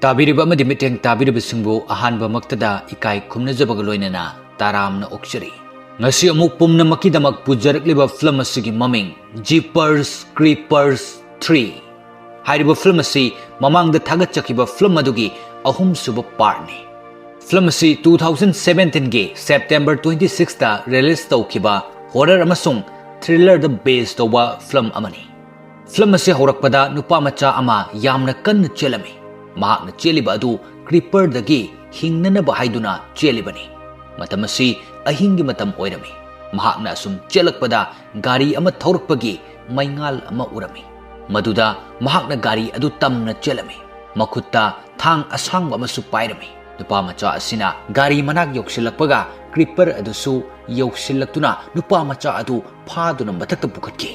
ताबिरिबा अमदि मिटेंग ताबिरिबसिंबु अहानबमक्तदा इकाई खुमनजबग लोइनना तारामना ओक्चरी ngasi amuk pumnamakkidamak pujarikliba film asigi maming Jeepers Creepers 3 hairiba film asi mamangda thagatchakiba film adugi ahum suba part ni film asi 2017 gi September 26 ta release tawkiba horror amasung thriller the base toba film amani film asi horakpada nupa macha ama yamna kan chelami mahakna cheliba adu creeper dagi hingnana ba haiduna chelibani matamasi ahingi matam oirami mahakna sum chelakpada gari ama thaurakpagi maingal ama urami maduda mahakna gari adu tamna chelami makutta thang asang amasu pairami nupa macha asina gari manak yoksilakpaga creeper adusu yoksilaktuna nupa macha adu phaduna mathakta pukhatki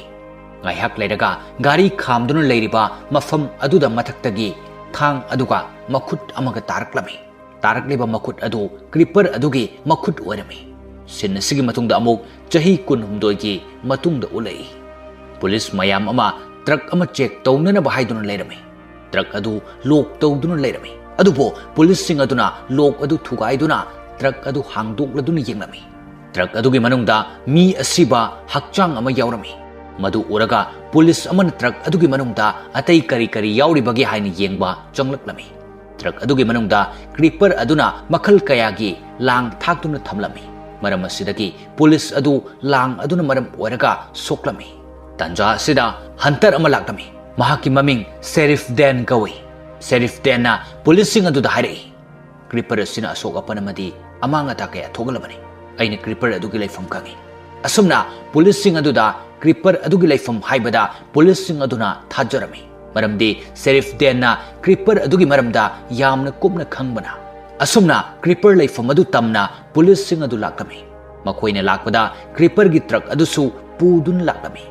ngaihak leiraga gari khamduna leiriba mafam aduda mathaktagi thang aduga makhut amaga taraklami tarakliba makhut adu creeper adugi makhut oirami sin asigi matungda amuk chahi kun humdoi gi matungda ulai police mayam ama truck ama check tawnana ba haiduna leirami truck adu lok tawduna leirami adubo police sing aduna lok adu thugaiduna truck adu hangdokladuna yenglami truck adugi manungda mi asiba hakchang ama yaurami madu uraga police amana truck adugi manungda atai kari kari yauri bagi haini yengba changlaklami truck adugi manungda creeper aduna makhal kayagi lang thakduna thamlami maram asidagi police adu lang aduna maram oiraga soklami tanja sida hunter ama laklami mahaki maming sheriff Dan gawi sheriff Dan na police sing adu da hairi creeper sina asok apanamadi amanga ta kaya thogalabani aina creeper adugi laifam kangi asumna police sing adu da creeper adugi laifam haibada police sing aduna thajarami maramdi sheriff Dan na creeper adugi maramda yamna kupna khangbana asumna creeper laifam adu tamna police sing adu lakami makoina lakpada creeper gi truck adusu pudun lakami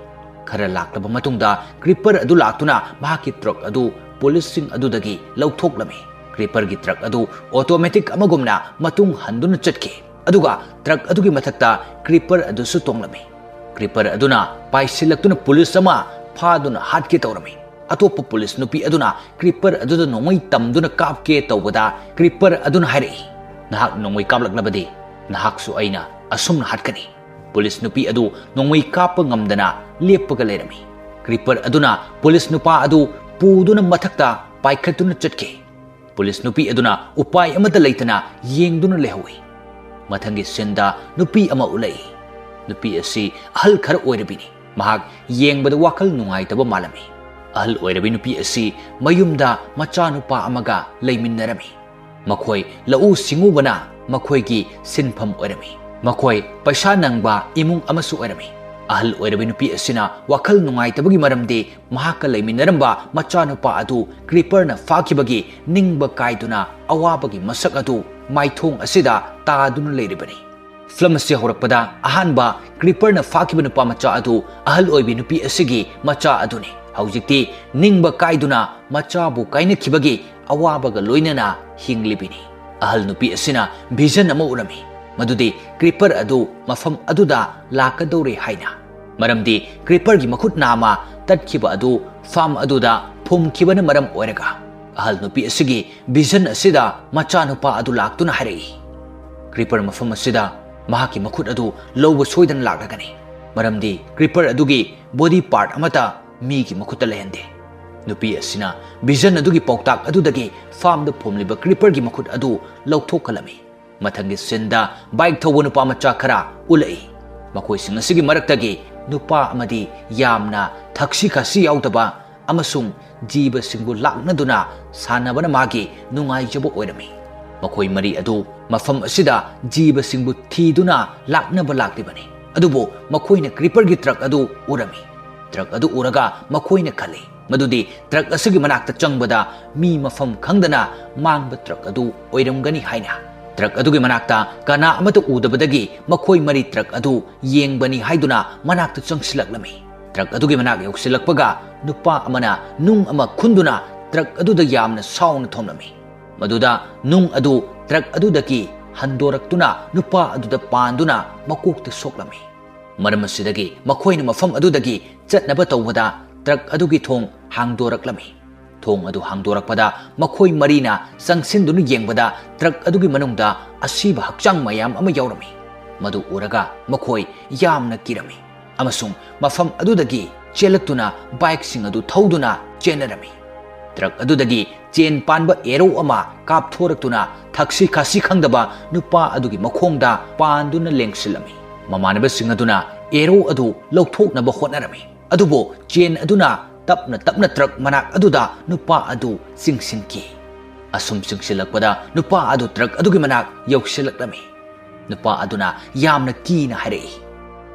khara laklaba matungda creeper adu laktuna mahaki truck adu police sing adu dagi lauthoklami creeper gi truck adu automatic amagumna matung handuna chatki aduga truck adugi mathakta creeper adusu tonglami creeper aduna paisilaktuna police ama phaduna hatke tawrami atopa police nupi aduna creeper aduda nongoi tamduna kapke tawbada creeper aduna hairi nahak nongoi kaplaklabadi nahak su aina asumna hatkani police nupi adu nongoi kapa ngamdana leppaga leirami creeper aduna police nupa adu puduna mathakta paikhatuna chatke police nupi aduna upai amata leitana yengduna lehawi mathangi senda nupi ama ulai nupi asi ahal khar oirabini mahak yengbada wakal nungai taba malami ahal oirabi nupi asi mayumda macha nupa amaga leiminarami makhoi lau singubana makhoi gi sinpham oirami makhoi paisa nangba imung amasu oirami ahal oirabi nupi asina wakal nungai tabagi maramde mahaka leiminaramba macha nupa adu creeper na fakibagi ningba kaiduna awabagi masak adu maithong asida taduna leiribani film asi horakpada ahanba creeper na fakiba nupa macha adu ahal oibi nupi asigi macha aduni haujikti ningba kaiduna macha bu kaina khibagi awabaga loinana hinglibini ahal nupi asina vision ama urami madudi creeper adu mafam aduda lakadore haina maramdi creeper gi makhut nama tatkhiba adu farm aduda phumkhibana maram oiraga ahal nupi asigi vision asida macha nupa adu laktuna hari creeper mafam asida mahaki makhut adu lowa soidan lakragani maramdi creeper adugi body part amata mi gi makhut lehende nupi asina vision adugi pauktak adudagi farm da phomliba creeper gi makhut adu lauthokalami mathangi senda bike thobu nupa macha khara ulai makoi sing asigi maraktagi nupa amadi yamna thakshi khasi yautaba amasung jiba singbu laknaduna sanabana magi nungai jabo oirami makoi mari adu mafam asida jiba singbu thiduna laknaba laklibani adubo makoina creeper gi truck adu urami truck adu uraga makoina khali madudi truck asigi manakta changbada mi mafam khangdana mangba truck adu oiramgani haina truck adugi manakta kana amata udabadagi makoi mari truck adu yengbani haiduna manakta changsilaklami truck adugi manak yoksilakpaga nupa amana nung ama khunduna truck aduda yamna sauna thomlami maduda nung adu truck adudaki handoraktuna nupa aduda panduna makokta soklami maram asidagi makoina mafam adudagi chatnaba tawbada truck adugi thong hangdoraklami thong adu hangdorakpada makhoi marina sangsin yengbada truck adugi manungda asiba hakchang mayam ama yaurami madu uraga makhoi yamna kirami amasung mafam adudagi chelaktuna bike sing adu thauduna chenarami truck adudagi chen panba ero ama kapthoraktuna thaksi khasi khangdaba nupa adugi makhongda panduna lengsilami mamanaba sing aduna ero adu lokthoknaba hotnarami adubo chen aduna tapna truck manak aduda nupa adu singsinki asum singsilakpada nupa adu truck adugi manak yauksilaklami nupa aduna yamna kina hairei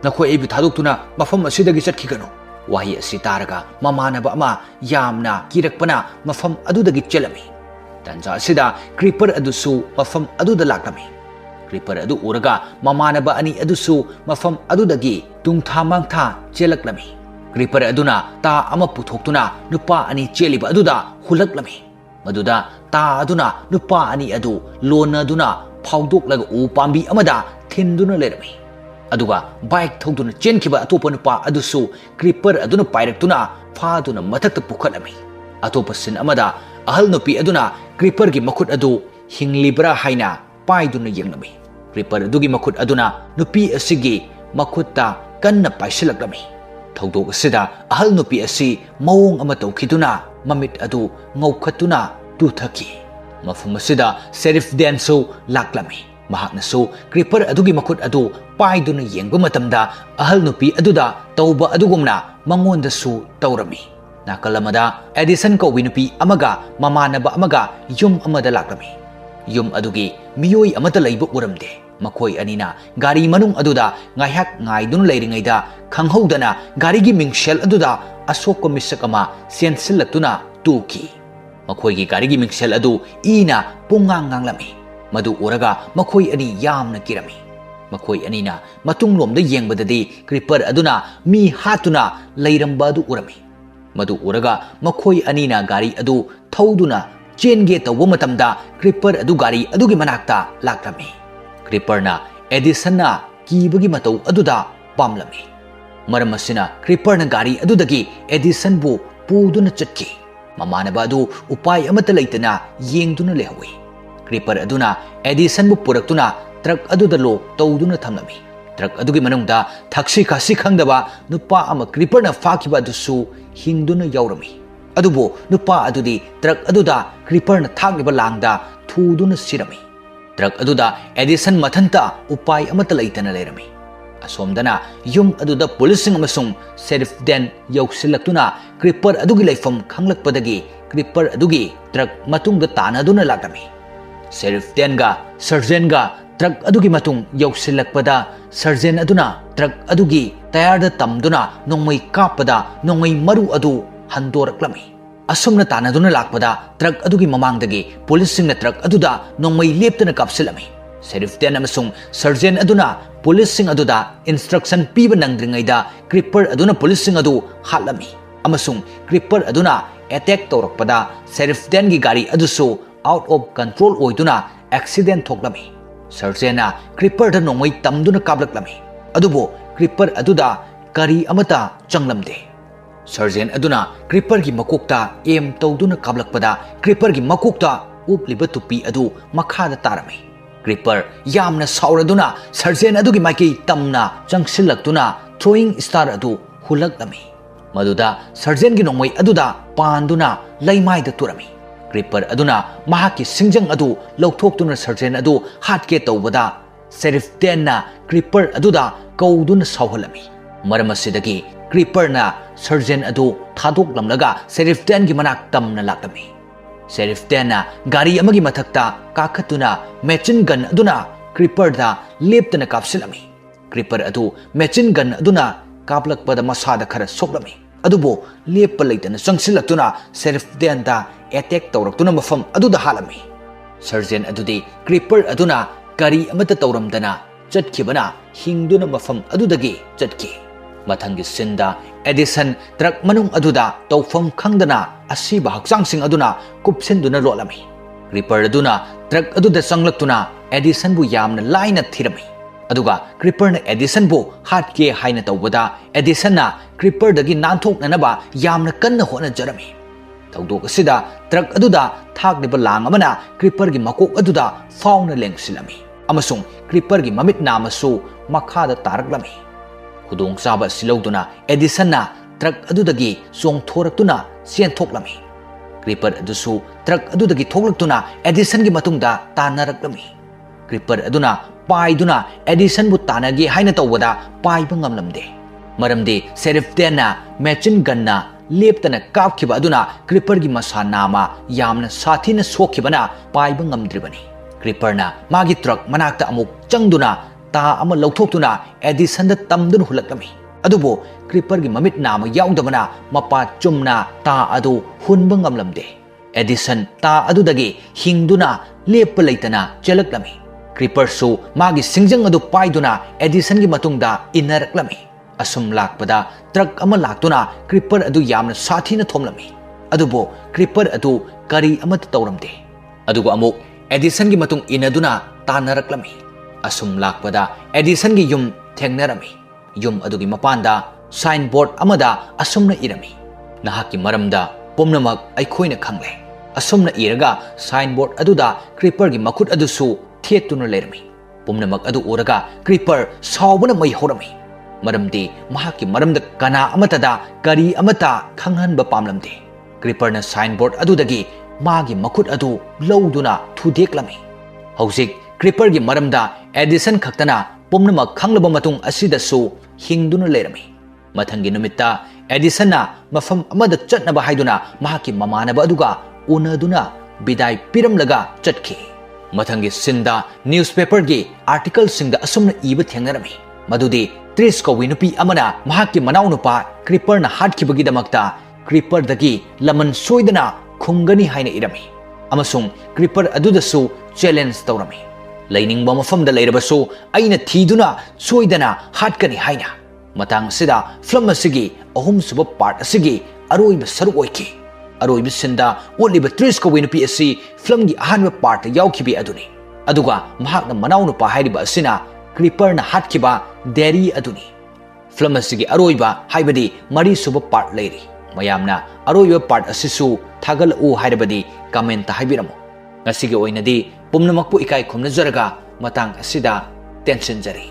nakhoi ebi thadoktuna mafam asidagi chatkigano wahi asi taraga mamanaba ama yamna kirakpana mafam adudagi chelami tanja asida creeper adusu mafam aduda laklami creeper adu uraga mamanaba ani adusu mafam adudagi tungtha mangtha chelaklami creeper aduna ta ama puthoktuna nupa ani cheliba aduda hulaklami maduda ta aduna nupa ani adu lona aduna phawdoklaga u pambi amada thinduna lerami aduga bike thogduna chenkhiba atopa nupa adusu creeper aduna pairektuna phaduna mathakta pukhalami atopa sin amada ahal nupi aduna creeper gi makhut adu hinglibra haina paiduna yenglami creeper adugi makhut aduna nupi asigi makhutta kanna paisilaklami thogdok asida ahal nupi asi mawong ama tawkhiduna mamit adu ngawkhatuna tuthaki mafum asida sheriff denso laklami mahaknasu creeper adugi makhut adu paiduna yengba matamda ahal nupi aduda tawba adugumna mangondasu tawrami nakalamada edison ko winupi amaga mamanaba amaga yum amada laklami yum adugi miyoi amata leibu uramde makhoi anina gari manung aduda ngaihak ngaidun leiringaida khanghodana gari gi mingshel aduda asok misakama sensilatuna tuki makhoi gi gari gi mingshel adu ina pungang nganglami madu uraga makhoi ani yamna kirami makhoi anina matunglomda yengbadadi creeper aduna mi hatuna leiramba adu urami madu uraga makhoi anina gari adu thauduna chenge tawba matamda creeper adu gari adugi manakta laklami creeper na edison na kibagi matau aduda pamlami maram asina creeper na gari adudagi edison bu puduna chatki mamanaba adu upai amata leitana yengduna lehawi creeper aduna edison bu puraktuna truck aduda lo tawduna thamlami truck adugi manungda thaksi khasi khangdaba nupa ama creeper na fakiba adusu hingduna yaurami adubo nupa adudi truck aduda creeper na thagiba langda thuduna sirami truck aduda edison mathanta upai amata leitana lerami asomdana yum aduda policing amasung sheriff den yausilaktuna creeper adugi leifam khanglakpadagi creeper adugi truck matungda tanaduna lakami sheriff den ga sergeant ga truck adugi matung yausilakpada sergeant aduna truck adugi tayarda tamduna nongmai kapada nongmai maru adu handoraklami asumna tanaduna lakpada truck adugi mamangdagi policing na truck aduda nongmai leptana kapsilami sheriff den amasung sergeant aduna policing aduda instruction piba nangdringaida creeper aduna policing adu hatlami amasung creeper aduna attack tawrakpada sheriff den gi gari adusu out of control oiduna accident thoklami sergeant na creeper da nongmai tamduna kaplaklami adubo creeper aduda kari amata changlamde sergeant aduna creeper gi makokta aim tawduna kablakpada creeper gi makokta upliba tupi adu makhada tarami creeper yamna sauraduna sergeant adugi maiki tamna changsilaktuna throwing star adu hulaklami maduda sergeant gi nongmai aduda panduna leimaida turami creeper aduna mahaki singjang adu lokthokduna sergeant adu hatke tawbada sheriff den na creeper aduda kauduna sauhalami maramassidagi creeper na sergeant adu thadoklamlaga sheriff den gi manak tamna laklami sheriff den na gari amagi mathakta kakhatuna machine gun aduna creeper da leptana kapsilami creeper adu machine gun aduna kaplakpada masada khara soklami adubo lepa leitana changsilaktuna sheriff den da attack tawraktuna mafam aduda halami sergeant adudi creeper aduna kari amata tawramdana chatkibana hingduna mafam adudagi chatki mathangi sinda edison truck manung aduda tawfam khangdana asiba hakchangsing aduna kupsenduna lolami creeper aduna truck aduda changlaktuna edison bu yamna laina thirami aduga creeper na edison bu hatke haina tawbada edison na creeper dagi nanthoknanaba yamna kanna hona jarami थौदोक असिदा truck अदुदा थागलिबा लांग अमना creeper गी मकोक अदुदा fauna लेंगसिलमी अमसुंग creeper गी ममित नामसु मखादा तारकलमी खुदोंग चाबा सिलौदुना एडिसनना truck अदुदगी चोंगथोरक्तुना चेंथोक्लमी creeper अदुसु truck अदुदगी थोक्लक्तुना Edison गी मतुंगदा तानरक्लमी creeper अदुना पाइदुना Edison बु तानगे हाइना तौबदा पाइबा ngamlamde मरमदे शेरिफ देना मैचिन गन्ना लेप्तना कापखिबा अदुना क्रीपर गी मसा नामा यामना साथीना सोखिबना पाइबा ngamद्रिबनी क्रीपरना मागी ट्रक मनाक्ता अमुक चंगदुना ता अमा लौथोक्तुना एडिसन द तमदुन हुलक्लमी अदुबो क्रीपर गी ममित नाम याउदबना मपा चुमना ता अदु हुनबा ngamlamde एडिसन ता अदुदगी हिंगदुना लेप लैतना चलक्लमी क्रीपर सु मागी सिंगजंग अदु पाइदुना एडिसन गी मतुंगदा इनरक्लमी असुम लाकपदा ट्रक अमा लाक्तुना क्रीपर अदु यामना साथीना थोमलमी अदुबो क्रीपर अदु करी अमत तौरमदे अदुगो अमुक एडिसन गी मतुंग इनदुना तानरक्लमी असुम लाकपदा एडिसन गी युम थेंगनरमी युम अदुगी मपानदा साइन बोर्ड अमदा असुमना इरमी नहाकी मरमदा पुमनमक अइखोइना खंगले असुमना इरगा साइन बोर्ड अदुदा क्रीपर गी मखुट अदुसु थेतुना लेरमी पुमनमक अदु उरगा क्रीपर सावबना मै हौरमी मरमदी महाकी मरमदा कना अमतदा करी अमता खंगहनबा पामलमदे क्रीपरना साइन बोर्ड अदुदगी मागी मखुट अदु लौदुना थुदेक्लमी हौजिक क्रीपर गी मरमदा एडिसन खक्तना पुमनमक खंगलबा मतुंग असिदसु हिंगदुना लेरमी मथंगी नुमित्ता एडिसनना मफम अमदा चटनबा हाइदुना महाकी ममानबा अदुगा उनदुना बिदाई पिरमलगा चटखी मथंगी सिंदा न्यूज़पेपर गी आर्टिकल सिंगदा असुमना इबा थेंगनरमी मदुदी 30 कौवी नुपी अमना महाकी मनाउ नुपा क्रीपरना हाटखिबगीदमक्ता क्रीपरदगी लमन सोइदना खुंगनी हाइना इरमी अमसुंग क्रीपर अदुदसु चैलेंज तौरमी लैनिंगबा मफमदा लैरबसु अइना थीदुना सोइदना हाटकनी हाइना मतंग सिदा फिल्म असिगी अहुम सुब पार्ट असिगी अरोइबा सरुक ओइखि अरोइबा सिंदा ओलिबा 30 कौवी नुपी असि फिल्म गी अहानबा पार्ट याउखिबि अदुनी अदुगा महाकना मनाउ नुपा हाइरिबा असिना क्रीपरना हाटखिबा देरी अदुनी फिल्म असिगी अरोइबा हाइबदी मरी सुब पार्ट लेरी मयामना अरोइबा पार्ट असिसु थागल उ हाइरबदी कमेंट हाइबिरमु ngasiगी ओइनदी पुमनमकपु इकाई खुमनजरगा मतंग असिदा टेंशन जरी।